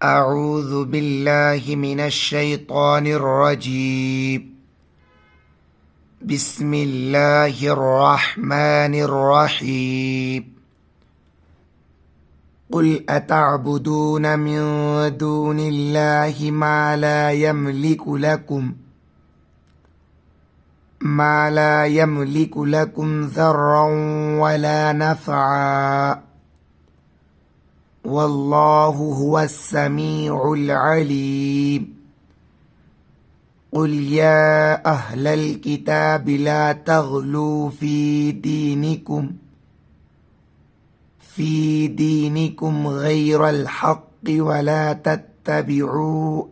أعوذ بالله من الشيطان الرجيم بسم الله الرحمن الرحيم قل أتعبدون من دون الله ما لا يملك لكم ذرا ولا نفعا والله هو السميع العليم قل يا أهل الكتاب لا تغلوا في دينكم غير الحق ولا تتبعوا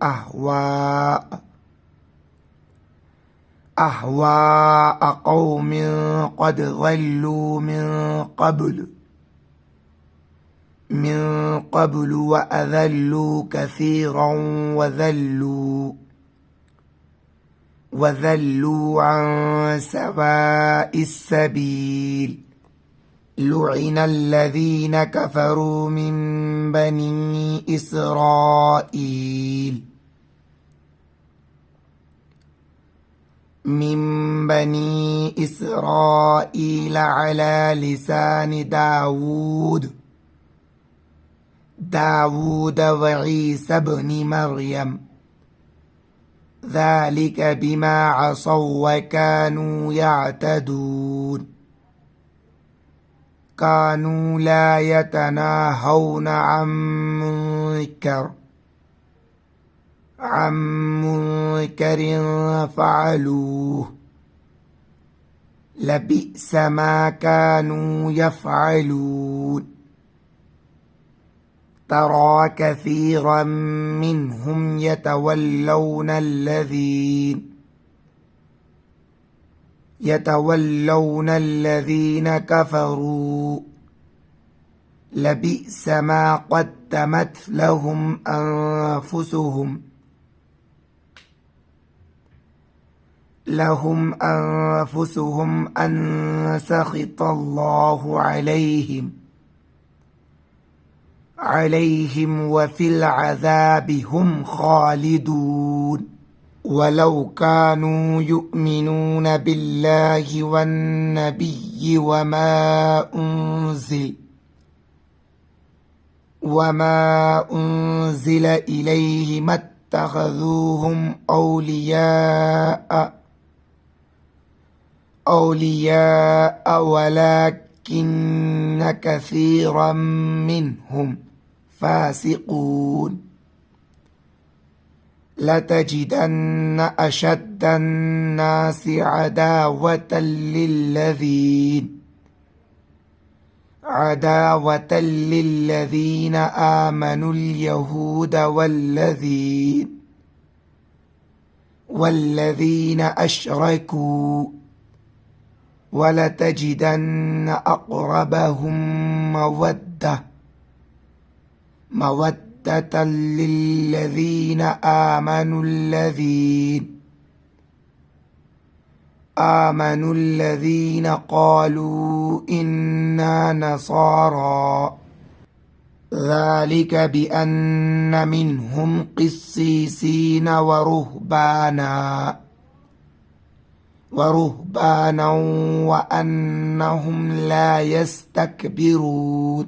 أهواء قوم قد ضلوا من قبل وأذلوا كثيرا وذلوا عن سواء السبيل لعن الذين كفروا من بني إسرائيل على لسان داود وعيسى بن مريم ذلك بما عصوا وكانوا يعتدون كانوا لا يتناهون عن منكر فعلوه لبئس ما كانوا يفعلون ترى كثيرا منهم يتولون الذين كفروا لبئس ما قدمت لهم أنفسهم أن سخط الله عليهم وفي العذاب هم خالدون ولو كانوا يؤمنون بالله والنبي وما أنزل إليه ما اتخذوهم أولياء ولكن كثيرا منهم فاسقون لتجدن أشد الناس عداوة للذين آمنوا اليهود والذين أشركوا ولتجدن أقربهم مودة للذين آمنوا الذين قالوا إنا نصارى ذلك بأن منهم قسيسين ورهبانا وأنهم لا يستكبرون.